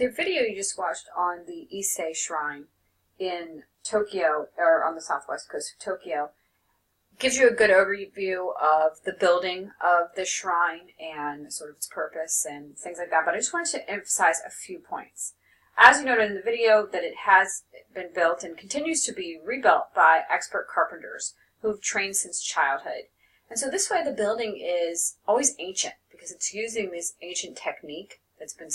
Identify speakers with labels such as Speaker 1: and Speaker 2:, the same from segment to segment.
Speaker 1: The video you just watched on the Ise Shrine in Tokyo, or on the southwest coast of Tokyo, gives you a good overview of the building of the shrine and sort of its purpose and things like that. But I just wanted to emphasize a few points. As you noted in the video, that it has been built and continues to be rebuilt by expert carpenters who've trained since childhood. And so this way the building is always ancient because it's using this ancient technique that's been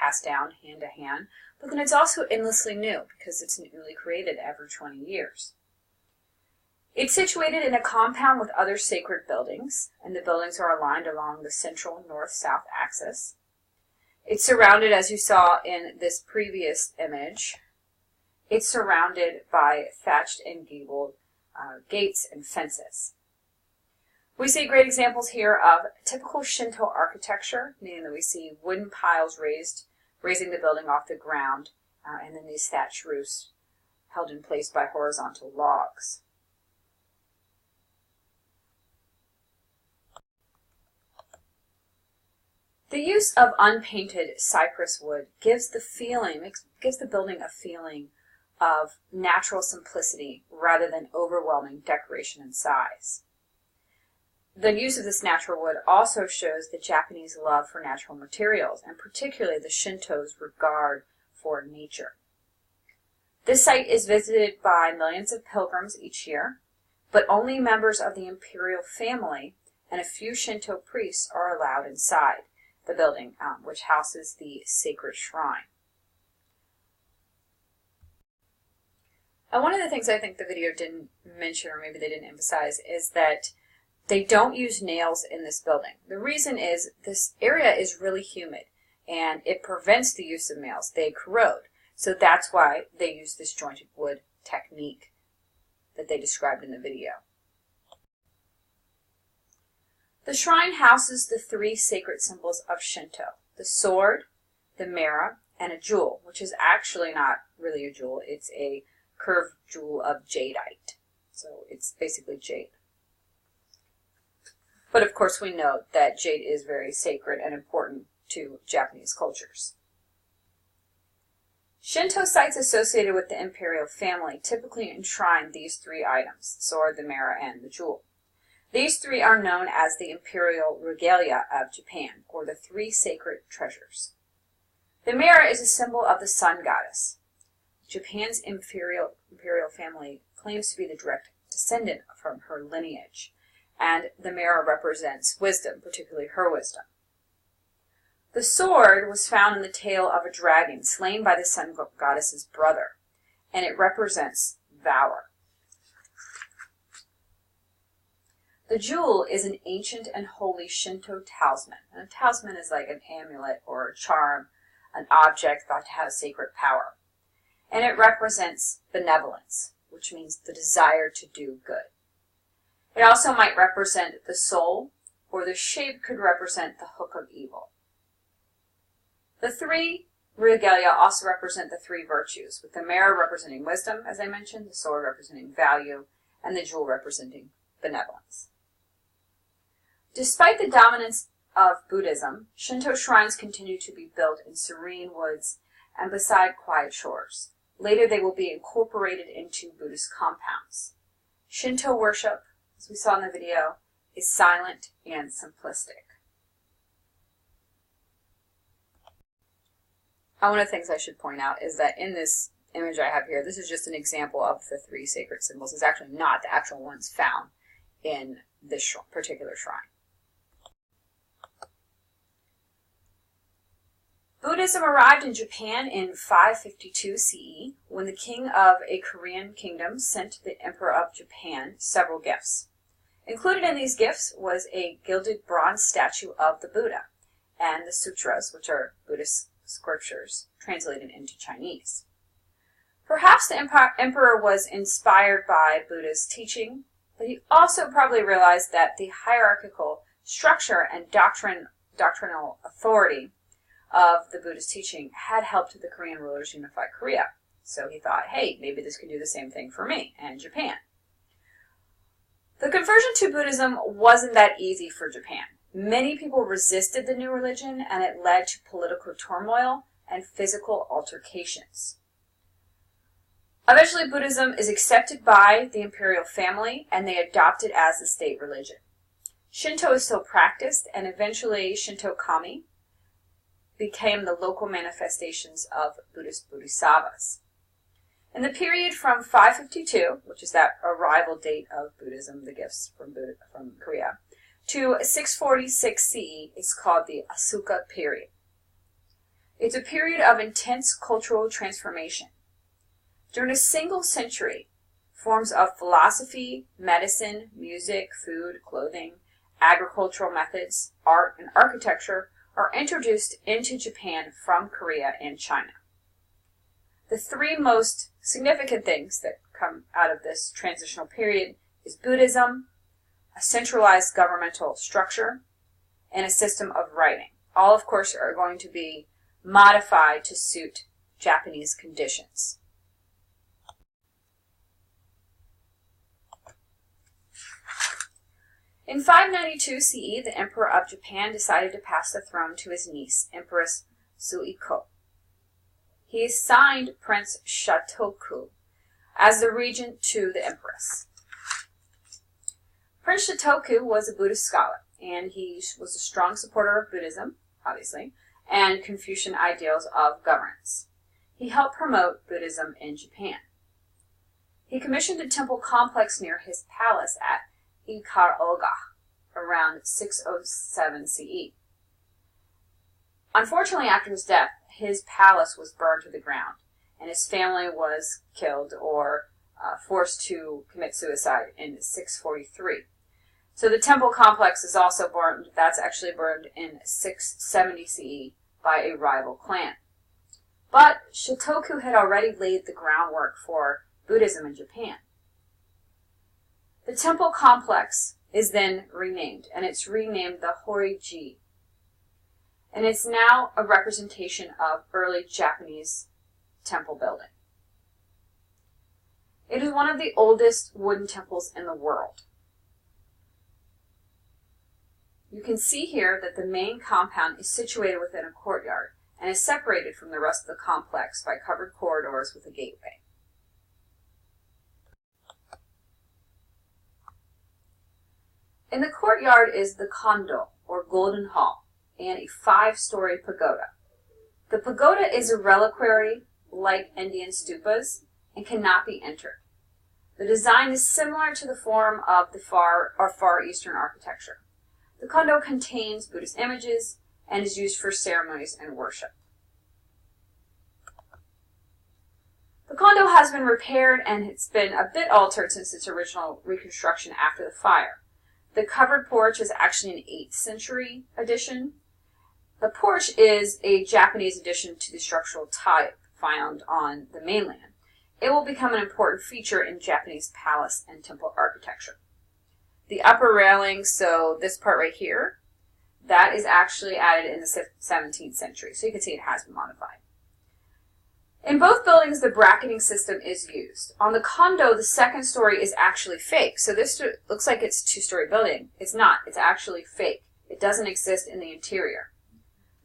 Speaker 1: passed down hand to hand, but then it's also endlessly new because it's newly created every 20 years. It's situated in a compound with other sacred buildings, and the buildings are aligned along the central north-south axis. It's surrounded, as you saw in this previous image, it's surrounded by thatched and gabled gates and fences. We see great examples here of typical Shinto architecture, meaning that we see wooden piles raising the building off the ground, and then these thatched roofs held in place by horizontal logs. The use of unpainted cypress wood gives the building a feeling of natural simplicity rather than overwhelming decoration and size. The use of this natural wood also shows the Japanese love for natural materials, and particularly the Shinto's regard for nature. This site is visited by millions of pilgrims each year, but only members of the imperial family and a few Shinto priests are allowed inside the building, which houses the sacred shrine. And one of the things I think the video didn't mention, or maybe they didn't emphasize, is that they don't use nails in this building. The reason is this area is really humid and it prevents the use of nails. They corrode. So that's why they use this jointed wood technique that they described in the video. The shrine houses the three sacred symbols of Shinto: the sword, the mirror, and a jewel, which is actually not really a jewel. It's a curved jewel of jadeite. So it's basically jade. But of course we know that jade is very sacred and important to Japanese cultures. Shinto sites associated with the imperial family typically enshrine these three items: the sword, the mirror, and the jewel. These three are known as the imperial regalia of Japan, or the three sacred treasures. The mirror is a symbol of the sun goddess. Japan's imperial family claims to be the direct descendant from her lineage, and the mirror represents wisdom, particularly her wisdom. The sword was found in the tail of a dragon slain by the sun goddess's brother, and it represents valor. The jewel is an ancient and holy Shinto talisman. And a talisman is like an amulet or a charm, an object thought to have sacred power. And it represents benevolence, which means the desire to do good. It also might represent the soul, or the shape could represent the hook of evil. The three regalia also represent the three virtues, with the mirror representing wisdom, as I mentioned, the sword representing value, and the jewel representing benevolence. Despite the dominance of Buddhism, Shinto shrines continue to be built in serene woods and beside quiet shores. Later they will be incorporated into Buddhist compounds. Shinto worship, as we saw in the video, is silent and simplistic. One of the things I should point out is that in this image I have here, this is just an example of the three sacred symbols. It's actually not the actual ones found in this particular shrine. Buddhism arrived in Japan in 552 CE when the king of a Korean kingdom sent the emperor of Japan several gifts. Included in these gifts was a gilded bronze statue of the Buddha and the sutras, which are Buddhist scriptures translated into Chinese. Perhaps the emperor was inspired by Buddha's teaching, but he also probably realized that the hierarchical structure and doctrinal authority of the Buddhist teaching had helped the Korean rulers unify Korea. So he thought, hey, maybe this could do the same thing for me and Japan. The conversion to Buddhism wasn't that easy for Japan. Many people resisted the new religion, and it led to political turmoil and physical altercations. Eventually, Buddhism is accepted by the imperial family, and they adopt it as the state religion. Shinto is still practiced, and eventually Shinto kami became the local manifestations of Buddhist bodhisattvas. In the period from 552, which is that arrival date of Buddhism, the gifts from Korea, to 646 CE is called the Asuka period. It's a period of intense cultural transformation. During a single century, forms of philosophy, medicine, music, food, clothing, agricultural methods, art, and architecture are introduced into Japan from Korea and China. The three most significant things that come out of this transitional period is Buddhism, a centralized governmental structure, and a system of writing. All, of course, are going to be modified to suit Japanese conditions. In 592 CE, the Emperor of Japan decided to pass the throne to his niece, Empress Suiko. He assigned Prince Shotoku as the regent to the Empress. Prince Shotoku was a Buddhist scholar, and he was a strong supporter of Buddhism, obviously, and Confucian ideals of governance. He helped promote Buddhism in Japan. He commissioned a temple complex near his palace at Ikaroga around 607 CE. Unfortunately, after his death, his palace was burned to the ground, and his family was killed or forced to commit suicide in 643. So the temple complex is also burned. That's actually burned in 670 CE by a rival clan. But Shotoku had already laid the groundwork for Buddhism in Japan. The temple complex is then renamed, and it's renamed the Horiji. And it's now a representation of early Japanese temple building. It is one of the oldest wooden temples in the world. You can see here that the main compound is situated within a courtyard and is separated from the rest of the complex by covered corridors with a gateway. In the courtyard is the kondo, or golden hall, and a 5-story pagoda. The pagoda is a reliquary like Indian stupas and cannot be entered. The design is similar to the form of the Far Eastern architecture. The kondo contains Buddhist images and is used for ceremonies and worship. The kondo has been repaired and it's been a bit altered since its original reconstruction after the fire. The covered porch is actually an 8th century addition. The porch is a Japanese addition to the structural type found on the mainland. It will become an important feature in Japanese palace and temple architecture. The upper railing, so this part right here, that is actually added in the 17th century. So you can see it has been modified. In both buildings, the bracketing system is used. On the kondo, the 2nd story is actually fake. So this looks like it's a 2-story building. It's not. It's actually fake. It doesn't exist in the interior.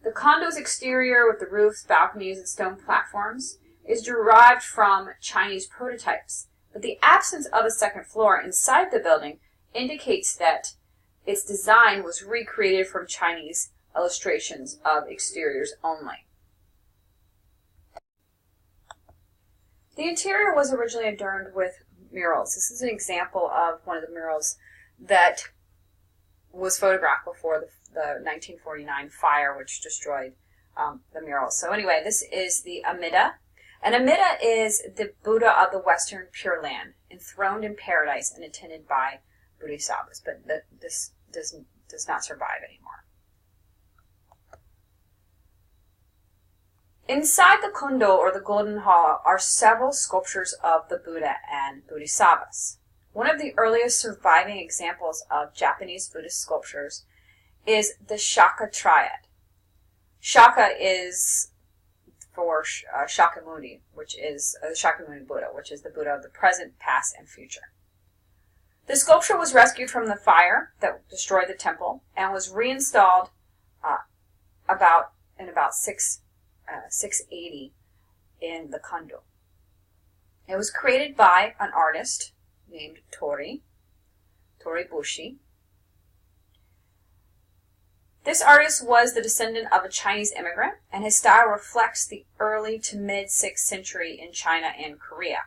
Speaker 1: The kondo's exterior with the roofs, balconies, and stone platforms is derived from Chinese prototypes. But the absence of a 2nd floor inside the building indicates that its design was recreated from Chinese illustrations of exteriors only. The interior was originally adorned with murals. This is an example of one of the murals that was photographed before the 1949 fire, which destroyed the murals. So anyway, this is the Amida. And Amida is the Buddha of the Western Pure Land, enthroned in paradise and attended by bodhisattvas. But this does not survive anymore. Inside the kondo, or the golden hall, are several sculptures of the Buddha and bodhisattvas. One of the earliest surviving examples of Japanese Buddhist sculptures is the Shaka Triad. Shaka is for Shakyamuni, which is the Shakyamuni Buddha, which is the Buddha of the present, past, and future. The sculpture was rescued from the fire that destroyed the temple and was reinstalled in about 680 in the Kondo. It was created by an artist named Toribushi. This artist was the descendant of a Chinese immigrant, and his style reflects the early to mid-6th century in China and Korea,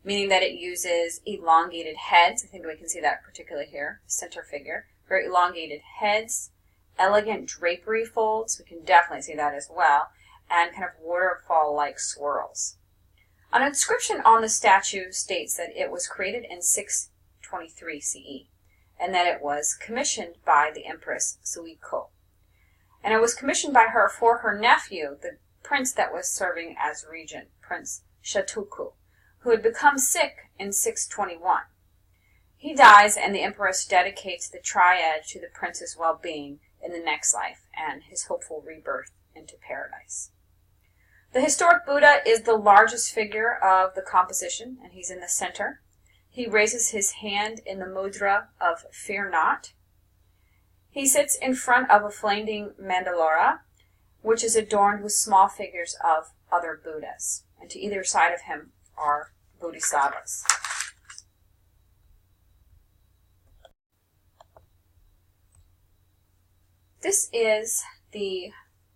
Speaker 1: meaning that it uses elongated heads. I think we can see that particularly here, the center figure. Very elongated heads, elegant drapery folds, we can definitely see that as well, and kind of waterfall-like swirls. An inscription on the statue states that it was created in 623 CE, and that it was commissioned by the Empress Suiko. And it was commissioned by her for her nephew, the prince that was serving as regent, Prince Shatuku, who had become sick in 621. He dies, and the empress dedicates the triad to the prince's well-being in the next life and his hopeful rebirth into paradise. The historic Buddha is the largest figure of the composition, and he's in the center. He raises his hand in the mudra of fear not. He sits in front of a flaming mandalora, which is adorned with small figures of other Buddhas. And to either side of him are bodhisattvas. This is the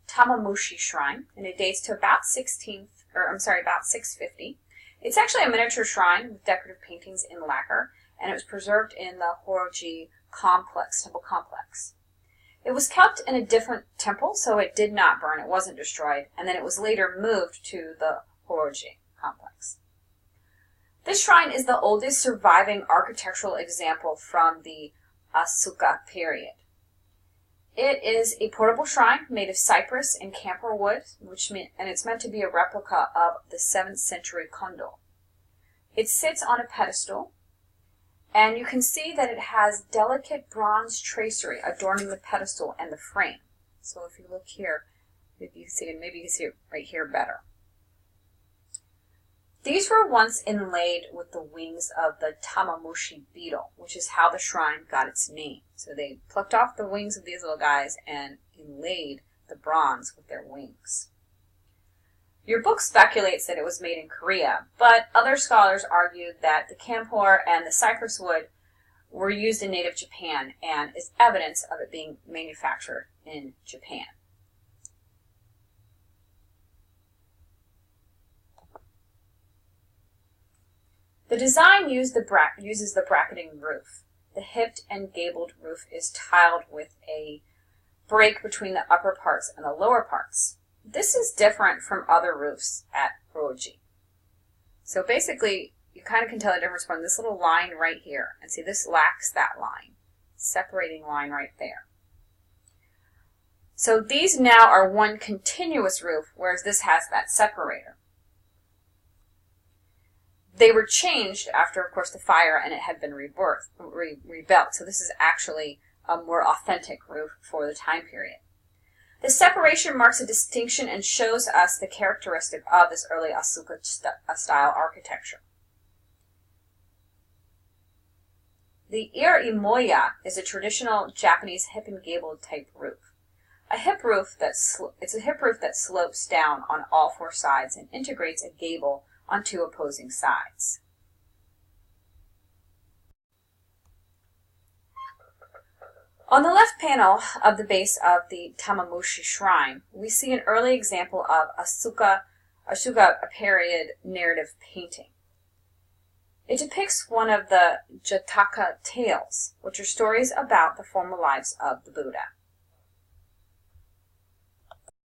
Speaker 1: Tamamushi shrine, and it dates to about 650. It's actually a miniature shrine with decorative paintings in lacquer, and it was preserved in the Horoji temple complex. It was kept in a different temple, so it did not burn, it wasn't destroyed, and then it was later moved to the Horoji complex. This shrine is the oldest surviving architectural example from the Asuka period. It is a portable shrine made of cypress and camphor wood, and it's meant to be a replica of the 7th century Kondo. It sits on a pedestal, and you can see that it has delicate bronze tracery adorning the pedestal and the frame. So if you look here, maybe you can see it right here better. These were once inlaid with the wings of the Tamamushi beetle, which is how the shrine got its name. So they plucked off the wings of these little guys and inlaid the bronze with their wings. Your book speculates that it was made in Korea, but other scholars argued that the camphor and the cypress wood were used in native Japan and is evidence of it being manufactured in Japan. The design uses the bracketing roof. The hipped and gabled roof is tiled with a break between the upper parts and the lower parts. This is different from other roofs at Horoji. So basically, you kind of can tell the difference from this little line right here. And see, this lacks that line, separating line right there. So these now are one continuous roof, whereas this has that separator. They were changed after, of course, the fire, and it had been rebuilt. So this is actually a more authentic roof for the time period. The separation marks a distinction and shows us the characteristic of this early Asuka style architecture. The iraimoya is a traditional Japanese hip and gabled type roof. It's a hip roof that slopes down on all four sides and integrates a gable on two opposing sides. On the left panel of the base of the Tamamushi shrine, we see an early example of Asuka period narrative painting. It depicts one of the Jataka tales, which are stories about the former lives of the Buddha.